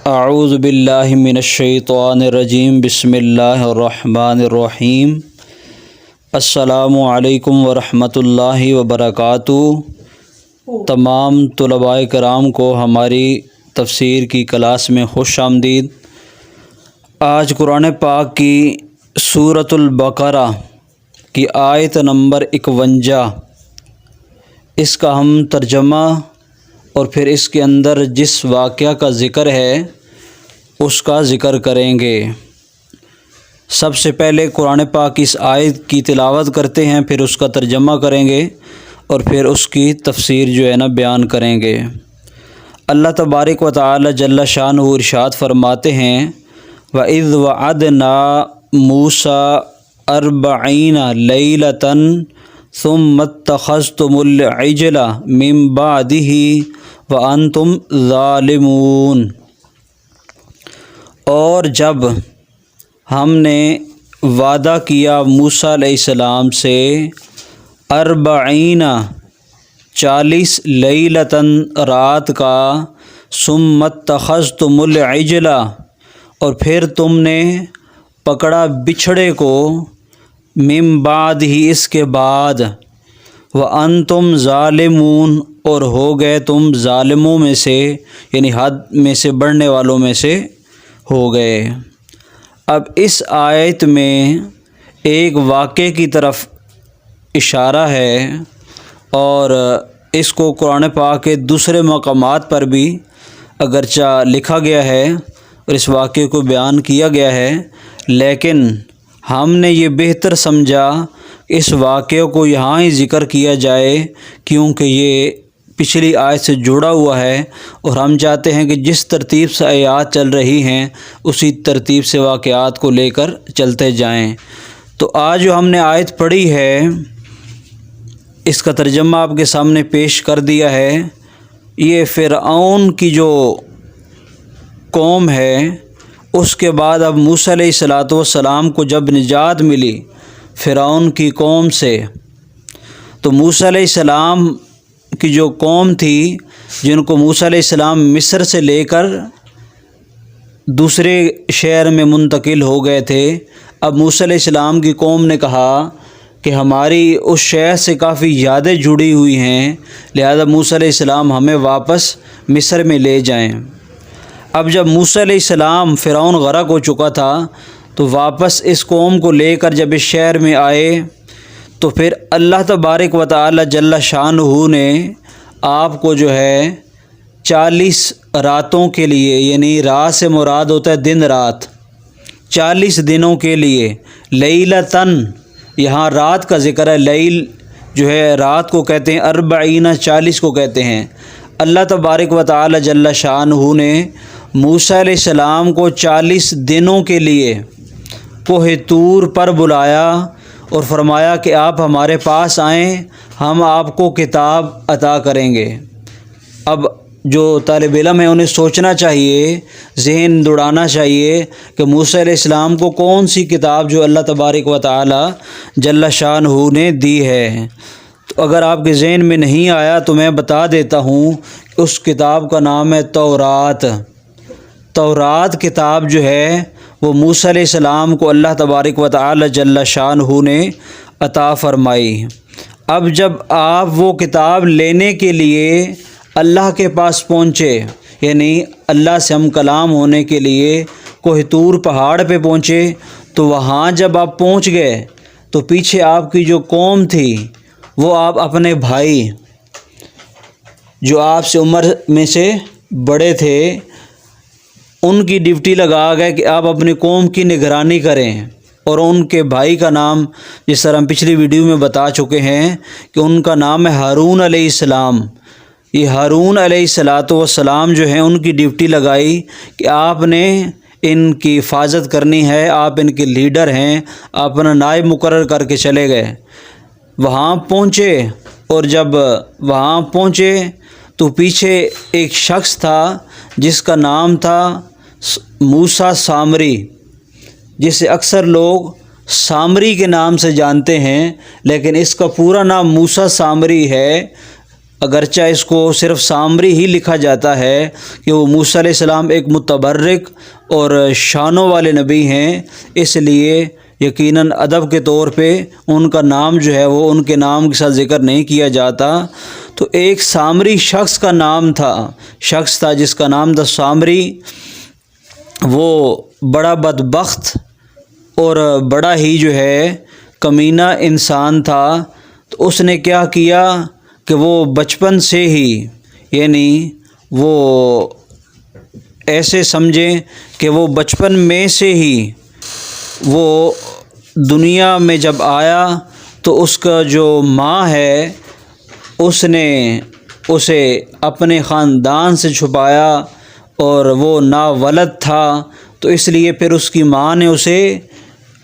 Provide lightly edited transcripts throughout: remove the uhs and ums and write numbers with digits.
اعوذ باللہ من الشیطان الرجیم بسم اللہ الرحمن الرحیم السلام علیکم ورحمۃ اللہ وبرکاتہ۔ تمام طلباء کرام کو ہماری تفسیر کی کلاس میں خوش آمدید۔ آج قرآن پاک کی سورۃ البقرہ کی آیت نمبر 51، اس کا ہم ترجمہ اور پھر اس کے اندر جس واقعہ کا ذکر ہے اس کا ذکر کریں گے۔ سب سے پہلے قرآن پاک اس آیت کی تلاوت کرتے ہیں، پھر اس کا ترجمہ کریں گے اور پھر اس کی تفسیر جو ہے نا بیان کریں گے۔ اللہ تبارک و تعالی جل شانہ ارشاد فرماتے ہیں وَإِذْ وَعَدْنَا مُوسَىٰ 40 لَيْلَةً ثُمَّ اتَّخَذْتُمُ الْعِجْلَ مِن بَعْدِهِ وَأَنْتُمْ ظَالِمُونَ۔ اور جب ہم نے وعدہ کیا موسیٰ علیہ السلام سے 40 لیلتاً رات کا، ثم اتخذتم العجل اور پھر تم نے پکڑا بچھڑے کو، من بعد ہی اس کے بعد، وَأَنْتُمْ ظَالِمُونَ اور ہو گئے تم ظالموں میں سے، یعنی حد میں سے بڑھنے والوں میں سے ہو گئے۔ اب اس آیت میں ایک واقعے کی طرف اشارہ ہے، اور اس کو قرآن پاک کے دوسرے مقامات پر بھی اگرچہ لکھا گیا ہے اور اس واقعے کو بیان کیا گیا ہے، لیکن ہم نے یہ بہتر سمجھا اس واقعے کو یہاں ہی ذکر کیا جائے، کیونکہ یہ پچھلی آیت سے جڑا ہوا ہے، اور ہم چاہتے ہیں کہ جس ترتیب سے آیات چل رہی ہیں اسی ترتیب سے واقعات کو لے کر چلتے جائیں۔ تو آج جو ہم نے آیت پڑھی ہے اس کا ترجمہ آپ کے سامنے پیش کر دیا ہے۔ یہ فرعون کی جو قوم ہے، اس کے بعد اب موسیٰ علیہ السلام کو جب نجات ملی فرعون کی قوم سے، تو موسیٰ علیہ السلام کی جو قوم تھی، جن کو موسیٰ علیہ السلام مصر سے لے کر دوسرے شہر میں منتقل ہو گئے تھے، اب موسیٰ علیہ السلام کی قوم نے کہا کہ ہماری اس شہر سے کافی یادیں جڑی ہوئی ہیں، لہذا موسیٰ علیہ السلام ہمیں واپس مصر میں لے جائیں۔ اب جب موسیٰ علیہ السلام فرعون غرق ہو چکا تھا، تو واپس اس قوم کو لے کر جب اس شہر میں آئے، تو پھر اللہ تبارک و تعالی جل شانہ نے آپ کو جو ہے 40 راتوں کے لیے، یعنی رات سے مراد ہوتا ہے دن رات، 40 دنوں کے لیے، لیلتاً یہاں رات کا ذکر ہے، لیل جو ہے رات کو کہتے ہیں، 40 کو کہتے ہیں۔ اللہ تبارک و تعالی جل شانہ نے موسیٰ علیہ السلام کو 40 دنوں کے لیے کوہ طور پر بلایا اور فرمایا کہ آپ ہمارے پاس آئیں، ہم آپ کو کتاب عطا کریں گے۔ اب جو طالب علم ہے انہیں سوچنا چاہیے، ذہن دوڑانا چاہیے کہ موسیٰ علیہ السلام کو کون سی کتاب جو اللہ تبارک و تعالی جل شانہ نے دی ہے۔ تو اگر آپ کے ذہن میں نہیں آیا تو میں بتا دیتا ہوں، اس کتاب کا نام ہے تورات۔ تورات کتاب جو ہے وہ موسیٰ علیہ السلام کو اللہ تبارک و تعالی جل شانہ نے عطا فرمائی۔ اب جب آپ وہ کتاب لینے کے لیے اللہ کے پاس پہنچے، یعنی اللہ سے ہم کلام ہونے کے لیے کوہ طور پہاڑ پہ پہنچے، تو وہاں جب آپ پہنچ گئے تو پیچھے آپ کی جو قوم تھی، وہ آپ اپنے بھائی جو آپ سے عمر میں سے بڑے تھے، ان کی ڈیوٹی لگا گئے کہ آپ اپنی قوم کی نگرانی کریں، اور ان کے بھائی کا نام جس طرح ہم پچھلی ویڈیو میں بتا چکے ہیں کہ ان کا نام ہے ہارون علیہ السلام۔ یہ ہارون علیہ السلام جو ہیں ان کی ڈیوٹی لگائی کہ آپ نے ان کی حفاظت کرنی ہے، آپ ان کے لیڈر ہیں، آپ اپنا نائب مقرر کر کے چلے گئے۔ وہاں پہنچے، اور جب وہاں پہنچے تو پیچھے ایک شخص تھا جس کا نام تھا موسیٰ سامری، جسے اکثر لوگ سامری کے نام سے جانتے ہیں، لیکن اس کا پورا نام موسیٰ سامری ہے۔ اگرچہ اس کو صرف سامری ہی لکھا جاتا ہے کہ وہ موسیٰ علیہ السلام ایک متبرک اور شانوں والے نبی ہیں، اس لیے یقیناً ادب کے طور پہ ان کا نام جو ہے وہ ان کے نام کے ساتھ ذکر نہیں کیا جاتا۔ تو ایک سامری شخص کا نام تھا جس کا نام تھا سامری، وہ بڑا بدبخت اور بڑا ہی جو ہے کمینہ انسان تھا۔ تو اس نے کیا کیا کہ وہ بچپن سے ہی، یعنی وہ ایسے سمجھیں کہ وہ بچپن میں سے ہی وہ دنیا میں جب آیا تو اس کا جو ماں ہے اس نے اسے اپنے خاندان سے چھپایا اور وہ ناولد تھا، تو اس لیے پھر اس کی ماں نے اسے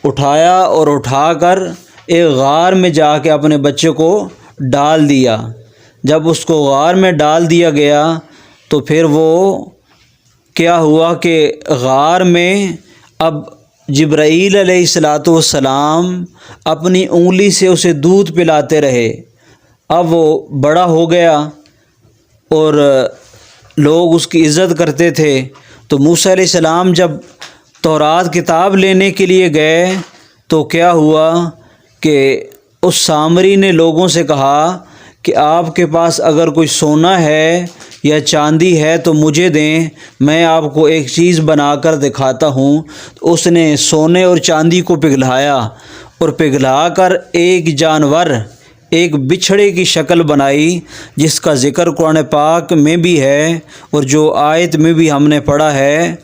اٹھایا اور اٹھا کر ایک غار میں جا کے اپنے بچے کو ڈال دیا۔ جب اس کو غار میں ڈال دیا گیا تو پھر وہ کیا ہوا کہ غار میں اب جبرائیل علیہ السلام اپنی انگلی سے اسے دودھ پلاتے رہے۔ اب وہ بڑا ہو گیا اور لوگ اس کی عزت کرتے تھے۔ تو موسیٰ علیہ السلام جب تورات کتاب لینے کے لیے گئے تو کیا ہوا کہ اس سامری نے لوگوں سے کہا کہ آپ کے پاس اگر کوئی سونا ہے یا چاندی ہے تو مجھے دیں، میں آپ کو ایک چیز بنا کر دکھاتا ہوں۔ تو اس نے سونے اور چاندی کو پگھلایا اور پگھلا کر ایک جانور، ایک بچھڑے کی شکل بنائی، جس کا ذکر قرآن پاک میں بھی ہے اور جو آیت میں بھی ہم نے پڑھا ہے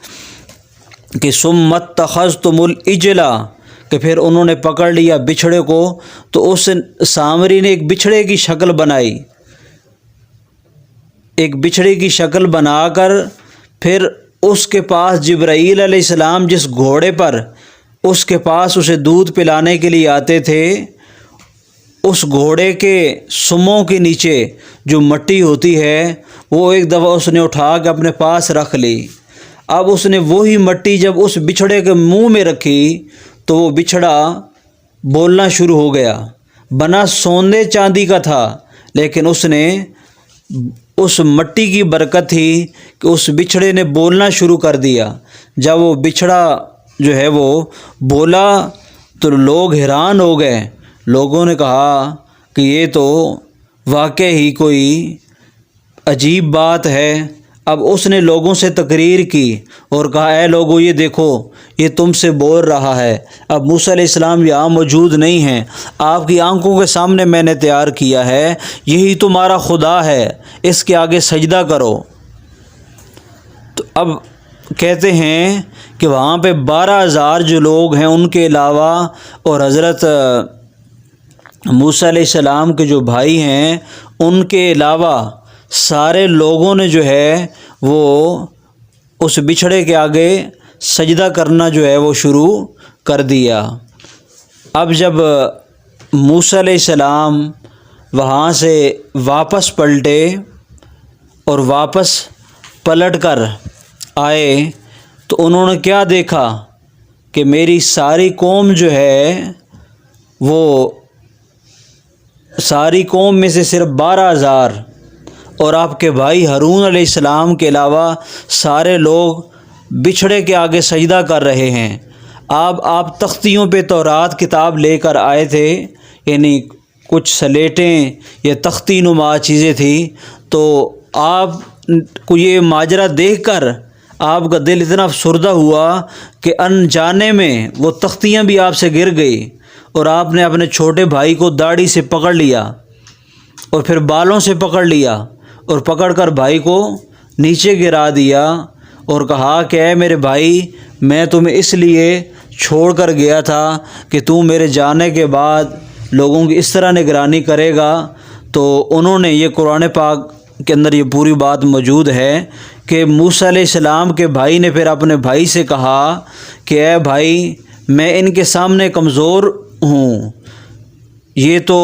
کہ ثم اتخذتم العجل، کہ پھر انہوں نے پکڑ لیا بچھڑے کو۔ تو اس سامری نے ایک بچھڑے کی شکل بنائی، ایک بچھڑے کی شکل بنا کر پھر اس کے پاس جبرائیل علیہ السلام جس گھوڑے پر اس کے پاس اسے دودھ پلانے کے لیے آتے تھے، اس گھوڑے کے سموں کے نیچے جو مٹی ہوتی ہے وہ ایک دفعہ اس نے اٹھا کے اپنے پاس رکھ لی۔ اب اس نے وہی مٹی جب اس بچھڑے کے منہ میں رکھی تو وہ بچھڑا بولنا شروع ہو گیا۔ بنا سونے چاندی کا تھا، لیکن اس نے اس مٹی کی برکت تھی کہ اس بچھڑے نے بولنا شروع کر دیا۔ جب وہ بچھڑا جو ہے وہ بولا تو لوگ حیران ہو گئے۔ لوگوں نے کہا کہ یہ تو واقعی ہی کوئی عجیب بات ہے۔ اب اس نے لوگوں سے تقریر کی اور کہا اے لوگو یہ دیکھو یہ تم سے بول رہا ہے۔ اب موسیٰ علیہ السلام یہاں موجود نہیں ہیں، آپ کی آنکھوں کے سامنے میں نے تیار کیا ہے، یہی تمہارا خدا ہے، اس کے آگے سجدہ کرو۔ تو اب کہتے ہیں کہ وہاں پہ 12,000 جو لوگ ہیں ان کے علاوہ اور حضرت موسیٰ علیہ السلام کے جو بھائی ہیں ان کے علاوہ سارے لوگوں نے جو ہے وہ اس بچھڑے کے آگے سجدہ کرنا جو ہے وہ شروع کر دیا۔ اب جب موسیٰ علیہ السلام وہاں سے واپس پلٹے اور واپس پلٹ کر آئے تو انہوں نے کیا دیکھا کہ میری ساری قوم جو ہے وہ ساری قوم میں سے صرف 12,000 اور آپ کے بھائی ہارون علیہ السلام کے علاوہ سارے لوگ بچھڑے کے آگے سجدہ کر رہے ہیں۔ آپ تختیوں پہ تورات کتاب لے کر آئے تھے، یعنی کچھ سلیٹیں یا تختی نما چیزیں تھیں، تو آپ کو یہ ماجرا دیکھ کر آپ کا دل اتنا افسردہ ہوا کہ انجانے میں وہ تختیاں بھی آپ سے گر گئی اور آپ نے اپنے چھوٹے بھائی کو داڑھی سے پکڑ لیا اور پھر بالوں سے پکڑ لیا اور پکڑ کر بھائی کو نیچے گرا دیا اور کہا کہ اے میرے بھائی، میں تمہیں اس لیے چھوڑ کر گیا تھا کہ تو میرے جانے کے بعد لوگوں کی اس طرح نگرانی کرے گا۔ تو انہوں نے یہ قرآن پاک کے اندر یہ پوری بات موجود ہے کہ موسیٰ علیہ السلام کے بھائی نے پھر اپنے بھائی سے کہا کہ اے بھائی، میں ان کے سامنے کمزور ہوں، یہ تو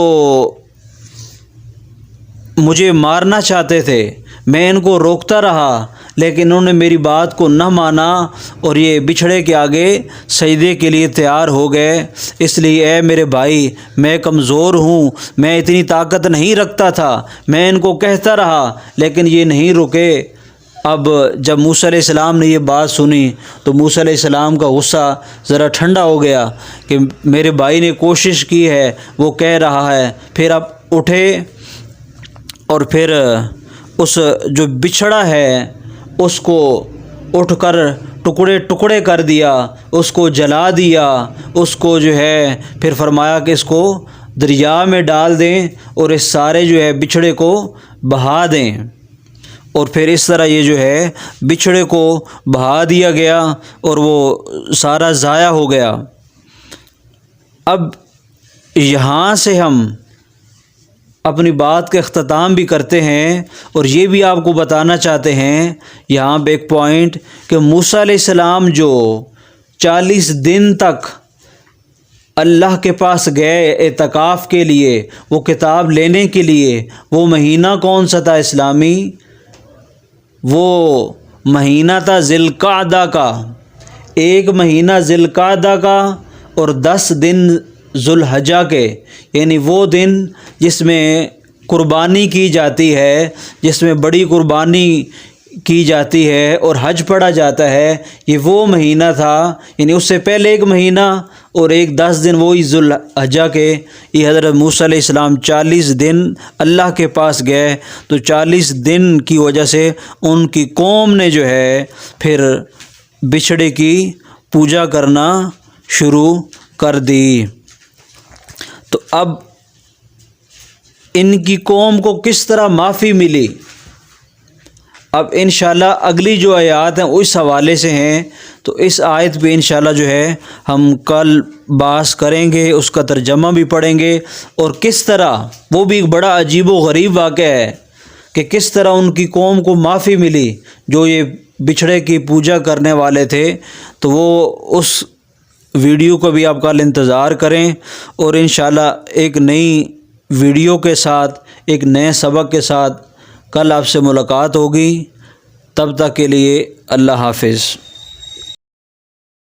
مجھے مارنا چاہتے تھے، میں ان کو روکتا رہا لیکن انہوں نے میری بات کو نہ مانا اور یہ بچھڑے کے آگے سجدے کے لیے تیار ہو گئے۔ اس لیے اے میرے بھائی، میں کمزور ہوں، میں اتنی طاقت نہیں رکھتا تھا، میں ان کو کہتا رہا لیکن یہ نہیں رکے۔ اب جب موسیٰ علیہ السلام نے یہ بات سنی تو موسیٰ علیہ السلام کا غصہ ذرا ٹھنڈا ہو گیا کہ میرے بھائی نے کوشش کی ہے، وہ کہہ رہا ہے۔ پھر اب اٹھے اور پھر اس جو بچھڑا ہے اس کو اٹھ کر ٹکڑے ٹکڑے کر دیا، اس کو جلا دیا، اس کو جو ہے پھر فرمایا کہ اس کو دریا میں ڈال دیں اور اس سارے جو ہے بچھڑے کو بہا دیں۔ اور پھر اس طرح یہ جو ہے بچھڑے کو بہا دیا گیا اور وہ سارا ضائع ہو گیا۔ اب یہاں سے ہم اپنی بات کا اختتام بھی کرتے ہیں اور یہ بھی آپ کو بتانا چاہتے ہیں یہاں پہ ایک پوائنٹ کہ موسیٰ علیہ السلام جو 40 دن تک اللہ کے پاس گئے اعتکاف کے لیے، وہ کتاب لینے کے لیے، وہ مہینہ کون سا تھا اسلامی؟ وہ مہینہ تھا ذی القعدہ کا، ایک مہینہ ذی القعدہ کا اور 10 دن ذو الحجہ کے، یعنی وہ دن جس میں قربانی کی جاتی ہے، جس میں بڑی قربانی کی جاتی ہے اور حج پڑھا جاتا ہے، یہ وہ مہینہ تھا۔ یعنی اس سے پہلے ایک مہینہ اور ایک 10 دن وہی ذو الحجہ کے۔ یہ حضرت موسیٰ علیہ السلام 40 دن اللہ کے پاس گئے تو 40 دن کی وجہ سے ان کی قوم نے جو ہے پھر بچھڑے کی پوجا کرنا شروع کر دی۔ تو اب ان کی قوم کو کس طرح معافی ملی؟ اب انشاءاللہ اگلی جو آیات ہیں اس حوالے سے ہیں، تو اس آیت پہ انشاءاللہ جو ہے ہم کل بحث کریں گے، اس کا ترجمہ بھی پڑھیں گے اور کس طرح وہ بھی ایک بڑا عجیب و غریب واقعہ ہے کہ کس طرح ان کی قوم کو معافی ملی جو یہ بچھڑے کی پوجا کرنے والے تھے۔ تو وہ اس ویڈیو کو بھی آپ کل انتظار کریں اور انشاءاللہ ایک نئی ویڈیو کے ساتھ، ایک نئے سبق کے ساتھ کل آپ سے ملاقات ہوگی۔ تب تک کے لیے اللہ حافظ۔